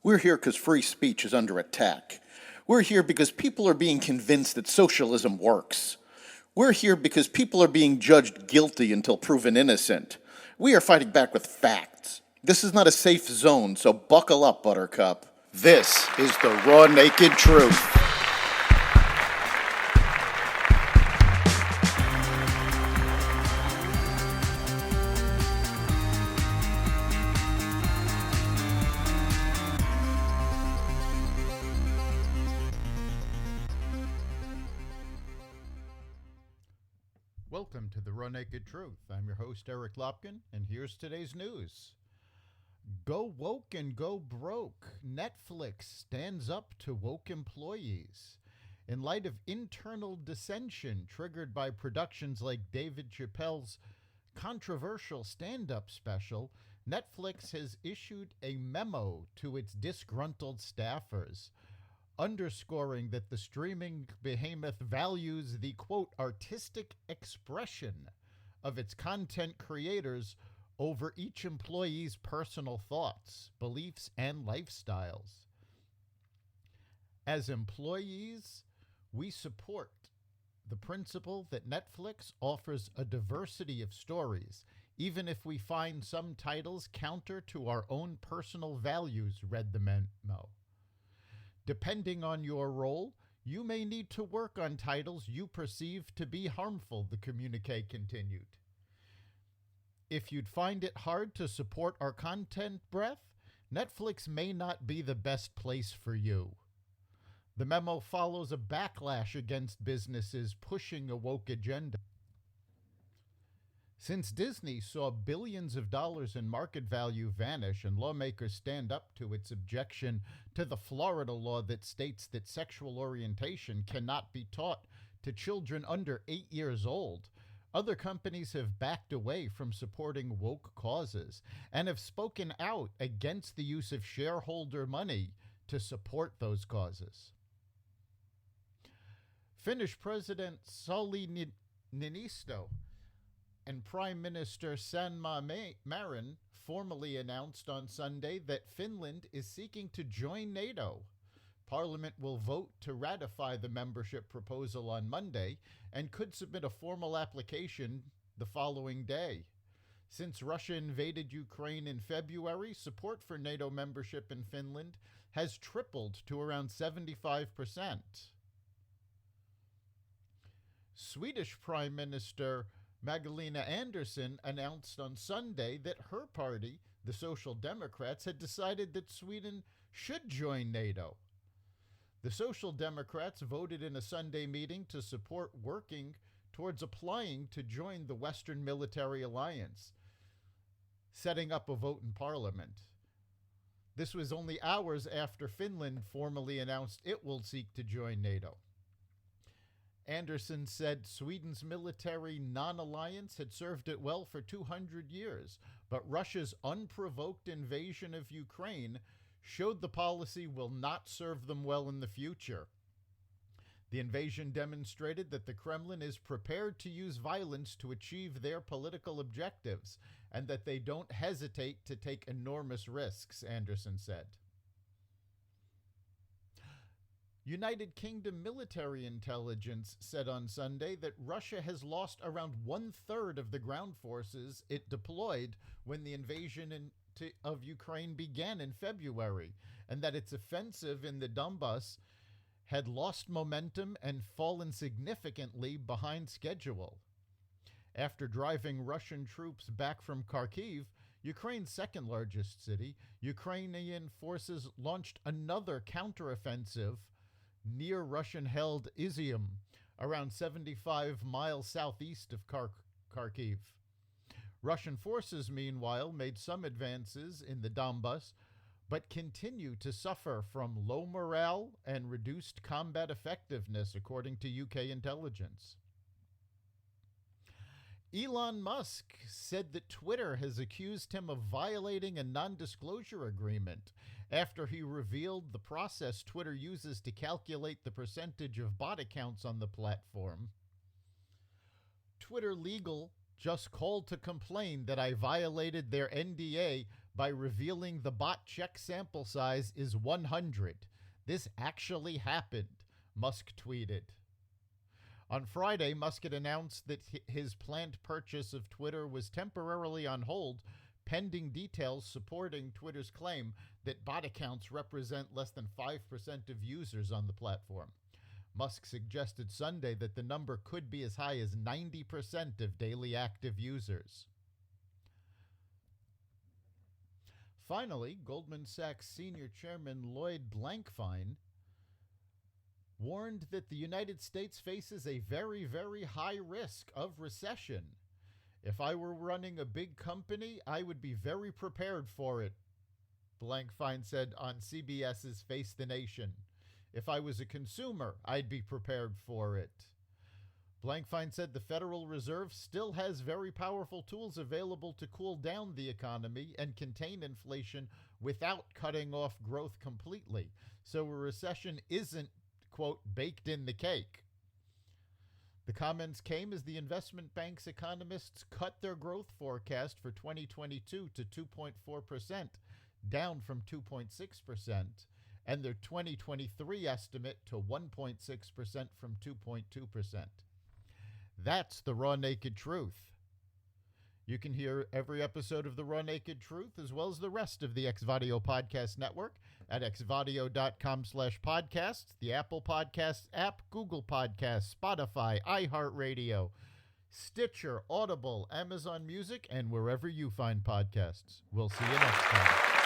We're here because free speech is under attack. We're here because people are being convinced that socialism works. We're here because people are being judged guilty until proven innocent. We are fighting back with facts. This is not a safe zone, so buckle up, Buttercup. This is the raw, naked truth. Welcome to the Raw Naked Truth. I'm your host, Eric Lopkin, and here's today's news. Go woke and go broke. Netflix stands up to woke employees. In light of internal dissension triggered by productions like David Chappelle's controversial stand-up special, Netflix has issued a memo to its disgruntled staffers, underscoring that the streaming behemoth values the, quote, artistic expression of its content creators over each employee's personal thoughts, beliefs, and lifestyles. As employees, we support the principle that Netflix offers a diversity of stories, even if we find some titles counter to our own personal values, read the memo. Depending on your role, you may need to work on titles you perceive to be harmful, the communique continued. If you'd find it hard to support our content breadth, Netflix may not be the best place for you. The memo follows a backlash against businesses pushing a woke agenda. Since Disney saw billions of dollars in market value vanish and lawmakers stand up to its objection to the Florida law that states that sexual orientation cannot be taught to children under 8 years old, other companies have backed away from supporting woke causes and have spoken out against the use of shareholder money to support those causes. Finnish President Sauli Niinisto and Prime Minister Sanna Marin formally announced on Sunday that Finland is seeking to join NATO. Parliament will vote to ratify the membership proposal on Monday and could submit a formal application the following day. Since Russia invaded Ukraine in February, support for NATO membership in Finland has tripled to around 75%. Swedish Prime Minister Magdalena Andersson announced on Sunday that her party, the Social Democrats, had decided that Sweden should join NATO. The Social Democrats voted in a Sunday meeting to support working towards applying to join the Western Military Alliance, setting up a vote in Parliament. This was only hours after Finland formally announced it will seek to join NATO. Andersson said Sweden's military non-alliance had served it well for 200 years, but Russia's unprovoked invasion of Ukraine showed the policy will not serve them well in the future. The invasion demonstrated that the Kremlin is prepared to use violence to achieve their political objectives, and that they don't hesitate to take enormous risks, Andersson said. United Kingdom military intelligence said on Sunday that Russia has lost around 1/3 of the ground forces it deployed when the invasion of Ukraine began in February, and that its offensive in the Donbas had lost momentum and fallen significantly behind schedule. After driving Russian troops back from Kharkiv, Ukraine's second largest city, Ukrainian forces launched another counteroffensive near Russian-held Izium, around 75 miles southeast of Kharkiv. Russian forces, meanwhile, made some advances in the Donbas, but continue to suffer from low morale and reduced combat effectiveness, according to UK intelligence. Elon Musk said that Twitter has accused him of violating a non-disclosure agreement after he revealed the process Twitter uses to calculate the percentage of bot accounts on the platform. Twitter Legal just called to complain that I violated their NDA by revealing the bot check sample size is 100. This actually happened, Musk tweeted. On Friday, Musk had announced that his planned purchase of Twitter was temporarily on hold, pending details supporting Twitter's claim that bot accounts represent less than 5% of users on the platform. Musk suggested Sunday that the number could be as high as 90% of daily active users. Finally, Goldman Sachs senior chairman Lloyd Blankfein warned that the United States faces a very, very high risk of recession. If I were running a big company, I would be very prepared for it, Blankfein said on CBS's Face the Nation. If I was a consumer, I'd be prepared for it. Blankfein said the Federal Reserve still has very powerful tools available to cool down the economy and contain inflation without cutting off growth completely. So a recession isn't, quote, baked in the cake. The comments came as the investment bank's economists cut their growth forecast for 2022 to 2.4%, down from 2.6%, and their 2023 estimate to 1.6% from 2.2%. That's the Raw Naked Truth. You can hear every episode of the Raw Naked Truth as well as the rest of the Xvadio Podcast Network at xvadio.com/podcasts, the Apple Podcasts app, Google Podcasts, Spotify, iHeartRadio, Stitcher, Audible, Amazon Music, and wherever you find podcasts. We'll see you next time.